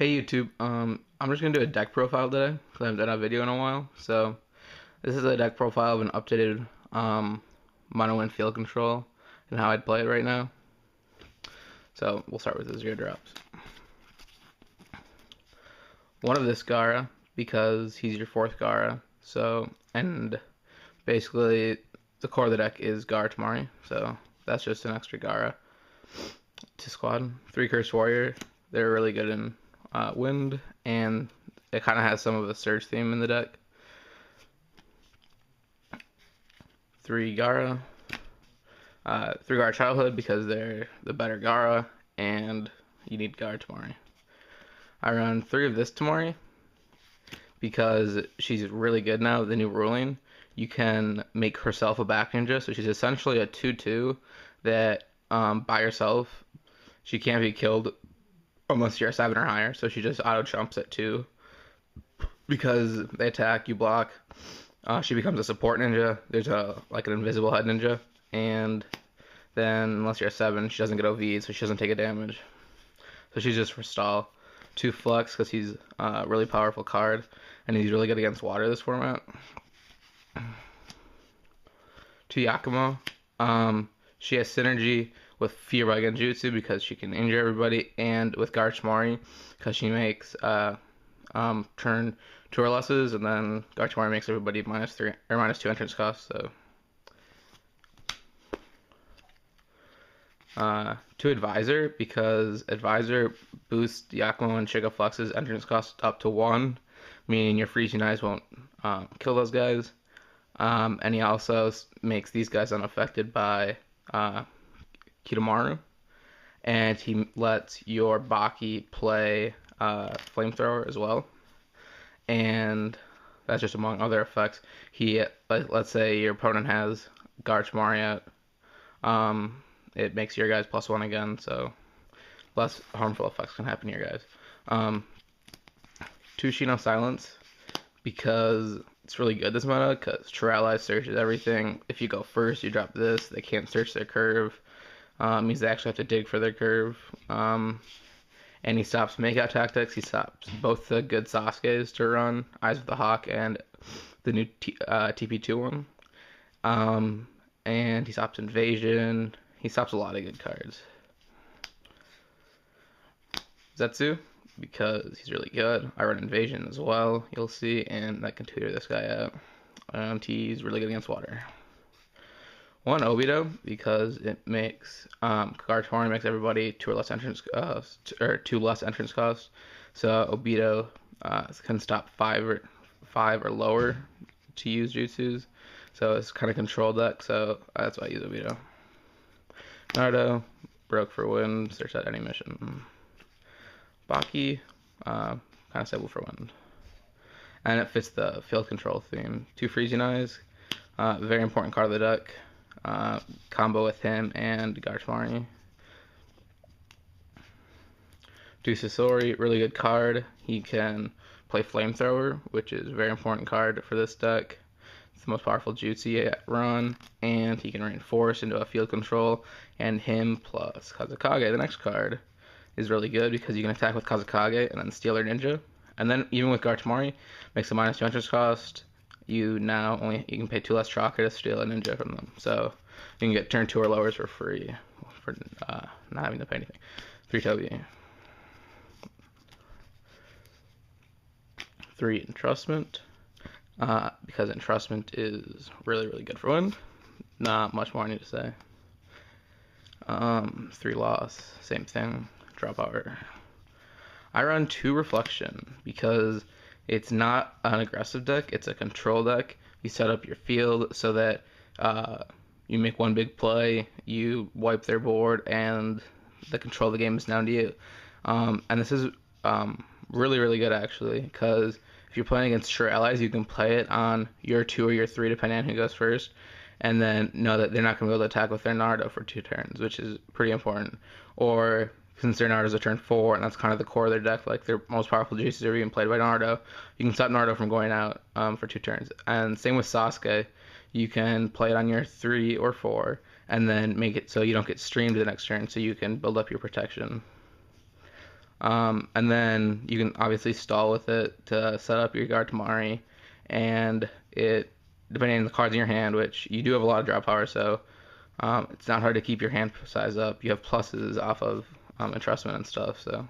Hey YouTube, I'm just gonna do a deck profile today because I haven't done a video in a while. So this is a deck profile of an updated mono and field control and how I'd play it right now. So we'll start with the zero drops. One of this Gara because he's your fourth Gara. So and basically the core of the deck is Gara Tamari. So that's just an extra Gara to squad. Three Curse Warrior. They're really good in wind, and it kind of has some of a surge theme in the deck. Three Gara. Three Gara Childhood because they're the better Gara, and you need Gara Tamari. I run three of this Tamari because she's really good now with the new ruling. You can make herself a back ninja, so she's essentially a 2-2 that by herself she can't be killed unless you're a 7 or higher, so she just auto jumps at 2 because they attack, you block. She becomes a support ninja. There's like an invisible head ninja, and then unless you're a 7, she doesn't get OV'd, so she doesn't take a damage. So she's just for stall. 2 Flex because he's a really powerful card, and he's really good against water this format. 2 Yakumo. She has synergy with Fear by Genjutsu because she can injure everybody, and with Gara Tamari because she makes turn 2 or lesses, and then Gara Tamari makes everybody -3 or -2 entrance cost. So 2 Advisor because Advisor boosts Yakumo and Shiga Flex's entrance cost up to 1, meaning your freezing eyes won't kill those guys. And he also makes these guys unaffected by Kidomaru, and he lets your Baki play Flamethrower as well, and that's just among other effects. Let's say your opponent has Gara Tamari out, it makes your guys +1 again, so less harmful effects can happen to your guys. 2 Shino Silence because it's really good this meta because True Ally searches everything. If you go first, you drop this. They can't search their curve. Means they actually have to dig for their curve. And he stops makeout tactics. He stops both the good Sasuke's to run, Eyes of the Hawk, and the new TP2 one. And he stops Invasion. He stops a lot of good cards. Zetsu, because he's really good. I run Invasion as well, you'll see, and that can tutor this guy out. And he's really good against water. 1 Obito because it makes Gara Tamari makes everybody 2 or less entrance or 2 less entrance costs. So Obito can stop 5 or lower to use jutsus. So it's kind of controlled deck. So that's why I use Obito. Naruto broke for wind. Search at any mission. Baki kind of stable for wind, and it fits the field control theme. 2 Freezing Eyes, very important card of the deck. Combo with him and Gara Tamari. 2 Sasori, really good card. He can play Flamethrower, which is a very important card for this deck. It's the most powerful jutsu yet run, and he can reinforce into a field control, and him plus Kazekage, the next card, is really good because you can attack with Kazekage and then steal their ninja. And then even with Gara Tamari, makes a -2 entrance cost. You can pay 2 less chakra to steal a ninja from them. So you can get turn 2 or lowers for free for not having to pay anything. 3 Toby. 3 Entrustment. Because Entrustment is really, really good for wind. Not much more I need to say. 3 Loss, same thing. Drop power. I run 2 Reflection because it's not an aggressive deck, it's a control deck. You set up your field so that you make one big play, you wipe their board, and the control of the game is down to you. And this is really, really good actually, because if you're playing against True Allies, you can play it on your 2 or your 3, depending on who goes first, and then know that they're not going to be able to attack with their Naruto for 2 turns, which is pretty important. Or since their Naruto's a turn 4, and that's kind of the core of their deck, like their most powerful juices are being played by Naruto, you can stop Naruto from going out for 2 turns. And same with Sasuke, you can play it on your 3 or 4, and then make it so you don't get streamed the next turn, so you can build up your protection. And then you can obviously stall with it to set up your guard Tamari, and it, depending on the cards in your hand, which you do have a lot of draw power, so it's not hard to keep your hand size up. You have pluses off of entrustment and stuff, so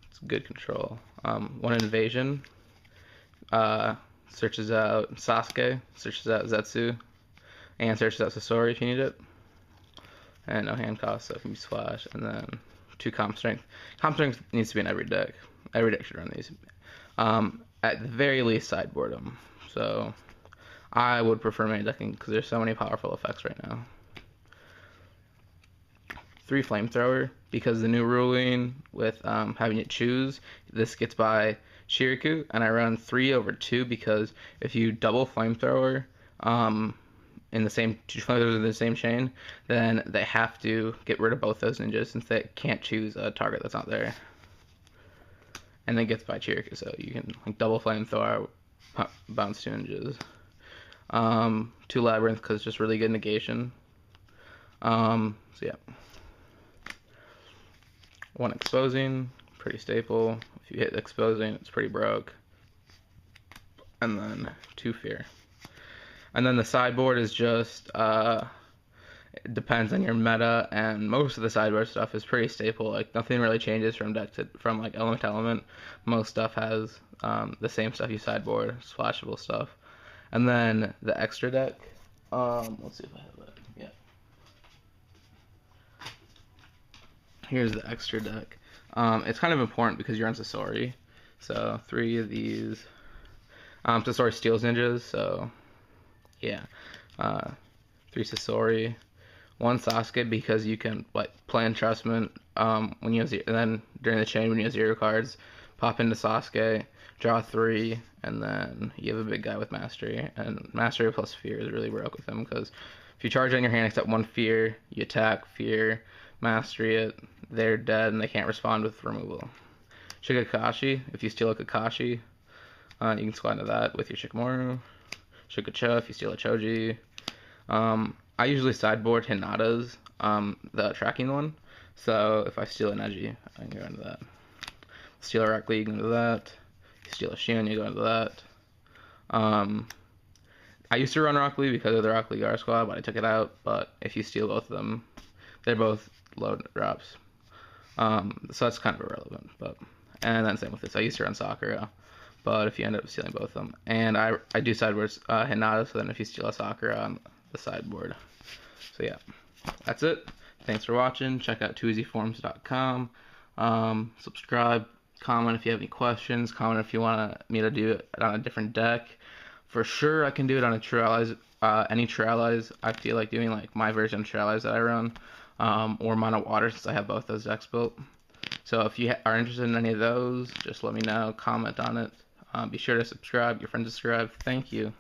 it's good control. One invasion searches out Sasuke, searches out Zetsu, and searches out Sasori if you need it. And no hand cost, so it can be splash. And then 2 comp strength. Comp strength needs to be in every deck. Every deck should run these. At the very least, sideboard them. So I would prefer main decking because there's so many powerful effects right now. 3 flamethrower, because the new ruling with having it choose, this gets by Shiriku, and I run 3/2 because if you double flamethrower in the same 2 flamethrowers in the same chain, then they have to get rid of both those ninjas since they can't choose a target that's not there. And then gets by Chiriku, so you can like double flamethrower, bounce 2 ninjas. 2 labyrinth because it's just really good negation. So yeah. 1 exposing, pretty staple. If you hit exposing, it's pretty broke. And then 2 fear. And then the sideboard is just, it depends on your meta, and most of the sideboard stuff is pretty staple. Like, nothing really changes from deck to, from like element to element. Most stuff has the same stuff you sideboard, splashable stuff. And then the extra deck, let's see if I have it. Yeah. Here's the extra deck. It's kind of important because you're on Sasori. So 3 of these. Sasori steals ninjas, so yeah. 3 Sasori. 1 Sasuke because you can like play entrustment when you have and then during the chain when you have 0 cards, pop into Sasuke, draw 3, and then you have a big guy with mastery. And mastery plus fear is really broke with him because if you charge on your hand except 1 fear, you attack, fear, mastery it, they're dead and they can't respond with removal. Shigakashi, if you steal a Kakashi, you can squat into that with your Shikamaru. Shukacha, if you steal a Choji. I usually sideboard Hinata's, the tracking one. So if I steal a Neji, I can go into that. Steal a Rock Lee, you can go into that. If you steal a Shion, you go into that. I used to run Rock Lee because of the Rock Lee Guard Squad, but I took it out. But if you steal both of them, they're both low drops. So that's kind of irrelevant. And then same with this. I used to run Sakura, but if you end up stealing both of them. And I do sideboard Hinata, so then if you steal a Sakura on the sideboard. So yeah, that's it. Thanks for watching. Check out twoeasyforms.com. Subscribe, comment if you have any questions, comment if you want me to do it on a different deck. For sure I can do it on a True Allies, any True Allies. I feel like doing like my version of True Allies that I run, or Mono Water since I have both those decks built. So if you are interested in any of those, just let me know, comment on it. Be sure to subscribe, your friends subscribe. Thank you.